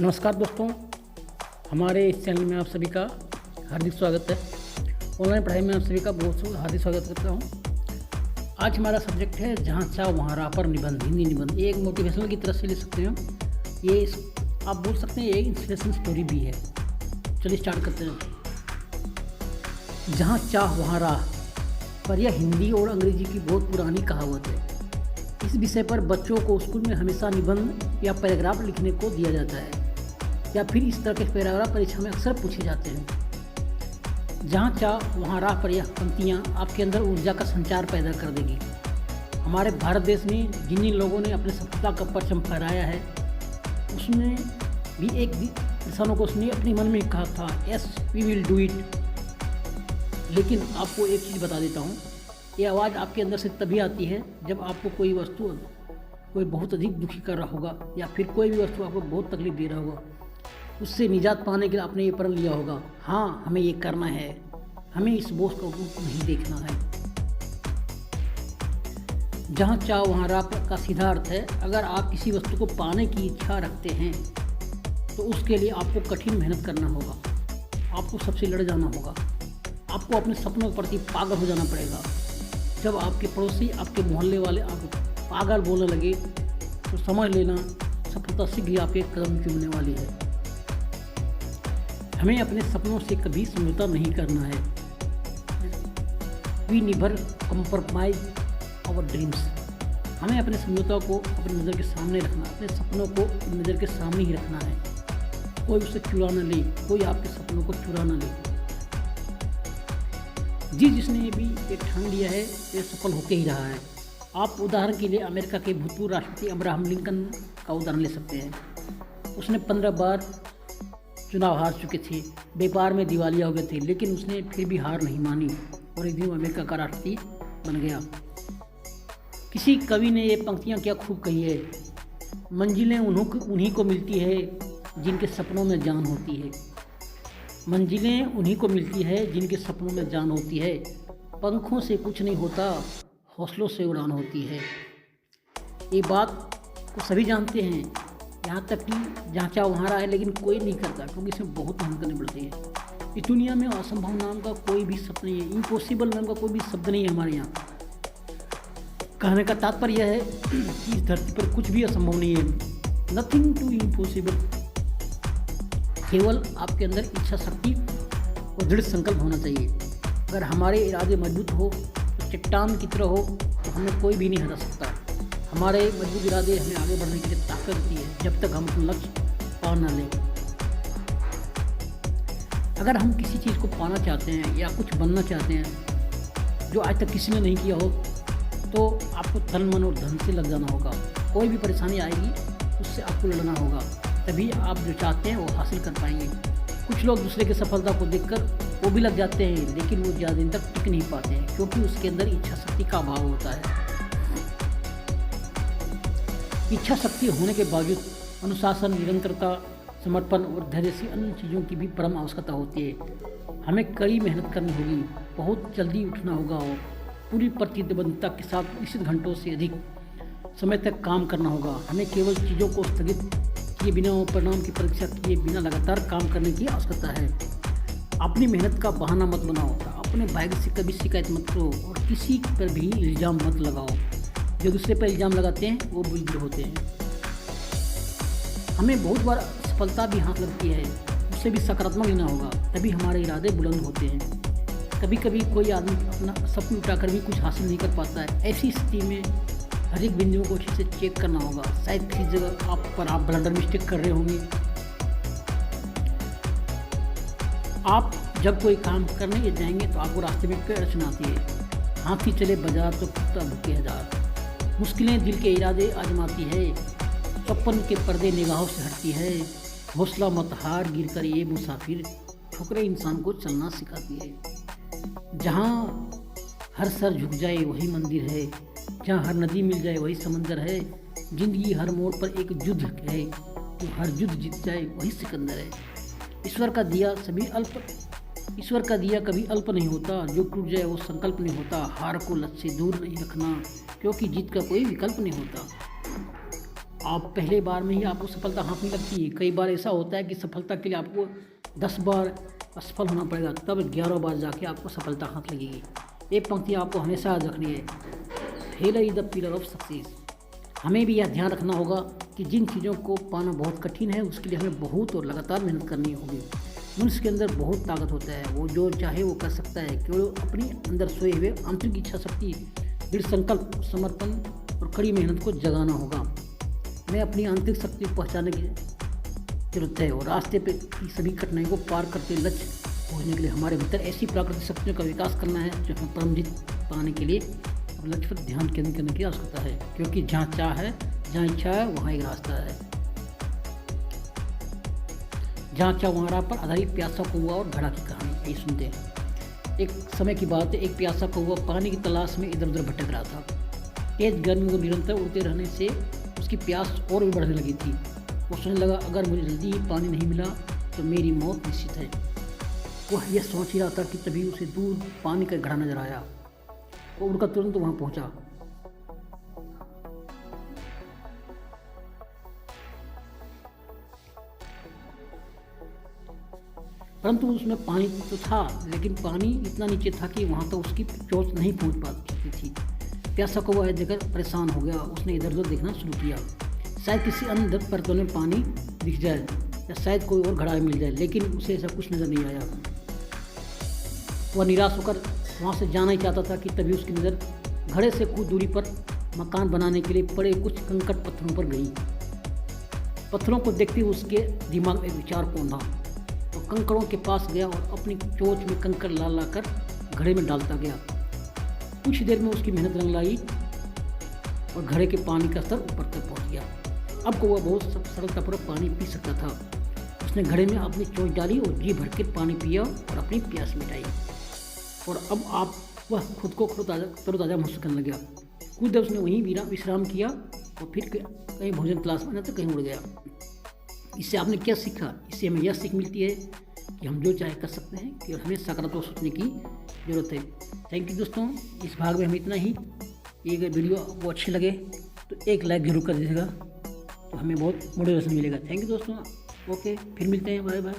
नमस्कार दोस्तों, हमारे इस चैनल में आप सभी का हार्दिक स्वागत है। ऑनलाइन पढ़ाई में आप सभी का बहुत हार्दिक स्वागत करता हूँ। आज हमारा सब्जेक्ट है जहाँ चाह वहाँ राह पर निबंध, हिंदी निबंध। ये एक मोटिवेशनल की तरह से ले सकते हैं। ये आप बोल सकते हैं एक इंस्पिरेशन स्टोरी भी है। चलिए स्टार्ट करते हैं। जहाँ चाह वहाँ राह पर यह हिंदी और अंग्रेजी की बहुत पुरानी कहावत है। इस विषय पर बच्चों को स्कूल में हमेशा निबंध या पैराग्राफ लिखने को दिया जाता है, या फिर इस तरह के पैराग्राफ परीक्षा में अक्सर पूछे जाते हैं। जहाँ चाह वहाँ राह पर यह पंक्तियाँ आपके अंदर ऊर्जा का संचार पैदा कर देगी। हमारे भारत देश में जिन जिन लोगों ने अपने सफलता का परचम फहराया है, उसमें भी एक इंसानों को उसने अपने मन में कहा था, yes we will do it. लेकिन आपको एक चीज़ बता देता हूँ, ये आवाज़ आपके अंदर से तभी आती है जब आपको कोई वस्तु कोई बहुत अधिक दुखी कर रहा होगा, या फिर कोई भी वस्तु आपको बहुत तकलीफ दे रहा होगा। उससे निजात पाने के लिए आपने ये प्रण लिया होगा, हाँ हमें ये करना है, हमें इस बोझ को नहीं देखना है। जहाँ चाह वहाँ राह का सीधा अर्थ है, अगर आप किसी वस्तु को पाने की इच्छा रखते हैं तो उसके लिए आपको कठिन मेहनत करना होगा, आपको सबसे लड़ जाना होगा, आपको अपने सपनों के प्रति पागल हो जाना पड़ेगा। जब आपके पड़ोसी, आपके मोहल्ले वाले आपको पागल बोलने लगे तो समझ लेना सफलता शीघ्र ही आपके कदम चूमने वाली है। हमें अपने सपनों से कभी समझौता नहीं करना है। We never compromise our dreams. हमें अपने समझौता को अपनी नज़र के सामने रखना, अपने सपनों को अपनी नज़र के सामने ही रखना है। कोई उसे चुरा न ले, कोई आपके सपनों को चुरा न ले। जिसने भी ये ठान लिया है ये सफल होकर ही रहा है। आप उदाहरण के लिए अमेरिका के भूतपूर्व राष्ट्रपति अब्राहम लिंकन का उदाहरण ले सकते हैं। उसने 15 बार चुनाव हार चुके थे, व्यापार में दिवालिया हो गए थे, लेकिन उसने फिर भी हार नहीं मानी और एक दिन अमेरिका का राष्ट्रपति बन गया। किसी कवि ने ये पंक्तियाँ क्या खूब कही है, मंजिलें उन्हीं को मिलती है जिनके सपनों में जान होती है। मंजिलें उन्हीं को मिलती है जिनके सपनों में जान होती है। पंखों से कुछ नहीं होता, हौसलों से उड़ान होती है। ये बात को सभी जानते हैं, यहाँ तक कि जहाँ चाह वहाँ रहा है, लेकिन कोई नहीं करता क्योंकि इसमें बहुत मेहनत करनी पड़ती है। इस दुनिया में असंभव नाम का कोई भी शब्द नहीं है, इम्पॉसिबल नाम का कोई भी शब्द नहीं है हमारे यहाँ। कहने का तात्पर्य यह है कि इस धरती पर कुछ भी असंभव नहीं है, नथिंग टू इम्पॉसिबल। केवल आपके अंदर इच्छा शक्ति और दृढ़ संकल्प होना चाहिए। अगर हमारे इरादे मजबूत हो तो चट्टान की तरह हो तो हमें कोई भी नहीं हरा सकता। हमारे मजबूत इरादे हमें आगे बढ़ने के लिए ताकत देती है, जब तक हम अपना लक्ष्य पा ना लें। अगर हम किसी चीज़ को पाना चाहते हैं या कुछ बनना चाहते हैं जो आज तक किसी ने नहीं किया हो, तो आपको तन मन और धन से लग जाना होगा। कोई भी परेशानी आएगी उससे आपको लड़ना होगा, तभी आप जो चाहते हैं वो हासिल कर पाएंगे। कुछ लोग दूसरे की सफलता को देखकर वो भी लग जाते हैं, लेकिन वो ज़्यादा दिन तक टिक नहीं पाते हैं क्योंकि उसके अंदर इच्छा शक्ति का अभाव होता है। इच्छा शक्ति होने के बावजूद अनुशासन, निरंतरता, समर्पण और धैर्य सी अन्य चीज़ों की भी परम आवश्यकता होती है। हमें कड़ी मेहनत करनी होगी, बहुत जल्दी उठना होगा और पूरी प्रतिबद्धता के साथ निश्चित घंटों से अधिक समय तक काम करना होगा। हमें केवल चीज़ों को स्थगित किए बिना और परिणाम की परीक्षा किए बिना लगातार काम करने की आवश्यकता है। अपनी मेहनत का बहाना मत बनाओ, अपने भाग्य से कभी शिकायत मत करो और किसी पर भी इल्ज़ाम मत लगाओ। जो दूसरे पर इल्ज़ाम लगाते हैं वो बुजुर्ग होते हैं। हमें बहुत बार सफलता भी हाथ लगती है, उससे भी सकारात्मक लेना होगा, तभी हमारे इरादे बुलंद होते हैं। कभी कभी कोई आदमी अपना सपना उठाकर भी कुछ हासिल नहीं कर पाता है। ऐसी स्थिति में हर एक बिंदुओं को अच्छे से चेक करना होगा। शायद किसी जगह आप ब्लंडर मिस्टेक कर रहे होंगे। आप जब कोई काम करने जाएंगे तो आपको रास्ते में कई अड़चन आती है। हाथी चले बाजार तो कुत्ता भूखे हजार। मुश्किलें दिल के इरादे आजमाती है, सपन के पर्दे निगाहों से हटती है। हौसला मत हार, गिर कर ये मुसाफिर, ठोकरें इंसान को चलना सिखाती है। जहाँ हर सर झुक जाए वही मंदिर है, जहाँ हर नदी मिल जाए वही समंदर है। जिंदगी हर मोड़ पर एक युद्ध है, जो हर युद्ध जीत जाए वही सिकंदर है। ईश्वर का दिया कभी अल्प नहीं होता, जो टूट जाए वो संकल्प नहीं होता। हार को लक्ष्य से दूर नहीं रखना, क्योंकि जीत का कोई विकल्प नहीं होता। आप पहले बार में ही आपको सफलता हाथ नहीं लगती है। कई बार ऐसा होता है कि सफलता के लिए आपको 10 बार असफल होना पड़ेगा, तब 11 बार जाके आपको सफलता हाथ लगेगी। एक पंक्ति आपको हमेशा याद रखनी है, failure is the pillar of success. हमें भी यह ध्यान रखना होगा कि जिन चीज़ों को पाना बहुत कठिन है उसके लिए हमें बहुत और लगातार मेहनत करनी होगी। मनुष्य के अंदर बहुत ताकत होता है, वो जो चाहे वो कर सकता है, केवल अपनी अंदर सोए हुए आंतरिक इच्छा शक्ति, दृढ़ संकल्प, समर्पण और कड़ी मेहनत को जगाना होगा। हमें अपनी आंतरिक शक्ति को पहचानने की जरूरत है और रास्ते पे की सभी कठिनाई को पार करते लक्ष्य पहुँचने के लिए हमारे भीतर ऐसी प्राकृतिक शक्तियों का विकास करना है जो हमें परम जीत पाने के लिए लक्ष्य पर ध्यान केंद्रित करने की आवश्यकता है, क्योंकि जहाँ चाह है, जहाँ इच्छा है, वहाँ एक रास्ता है। जहाँ चाह वहाँ राह पर आधारित प्यासा कौवा और घड़ा की कहानी यही सुनते हैं। एक समय की बात है, एक प्यासा कौवा पानी की तलाश में इधर उधर भटक रहा था। तेज गर्मी को निरंतर उड़ते रहने से उसकी प्यास और भी बढ़ने लगी थी। वो सोचने लगा, अगर मुझे जल्दी ही पानी नहीं मिला तो मेरी मौत निश्चित है। वह यह सोच ही रहा था कि तभी उसे दूर पानी का घड़ा नजर आया। वो उड़कर तुरंत वहां पहुंचा। परंतु उसमें पानी तो था, लेकिन पानी इतना नीचे था कि वहां तक उसकी चोंच नहीं पहुंच पाती थी। प्यासा कौवा देखकर परेशान हो गया। उसने इधर उधर देखना शुरू किया, शायद किसी अन्य परतों में पानी दिख जाए या शायद कोई और घड़ा मिल जाए, लेकिन उसे ऐसा कुछ नजर नहीं आया। वह निराश होकर वहाँ से जाना ही चाहता था कि तभी उसकी नज़र घड़े से कुछ दूरी पर मकान बनाने के लिए पड़े कुछ कंकड़ पत्थरों पर गई। पत्थरों को देखते हुए उसके दिमाग में विचार पौधा। तो कंकड़ों के पास गया और अपनी चोंच में कंकड़ ला ला कर घड़े में डालता गया। कुछ देर में उसकी मेहनत रंग लाई और घड़े के पानी का स्तर ऊपर तक पहुँच गया। अब को वह बहुत सरलतापूर्वक पानी पी सकता था। उसने घड़े में अपनी चोंच डाली और जी भर के पानी पिया और अपनी प्यास मिटाई। और अब वह खुद को तरोताज़ा महसूस करने लगा। कुछ देर उसने वहीं विश्राम किया और फिर कहीं भोजन तलाश में तो कहीं उड़ गया। इससे आपने क्या सीखा? इससे हमें यह सीख मिलती है कि हम जो चाहे कर सकते हैं, कि हमें सकारात्मक सोचने की ज़रूरत है। थैंक यू दोस्तों, इस भाग में हम इतना ही। ये अगर वीडियो आपको अच्छे लगे तो एक लाइक जरूर कर दीजिएगा, तो हमें बहुत मोटिवेशन मिलेगा। थैंक यू दोस्तों, ओके, फिर मिलते हैं, बाय बाय।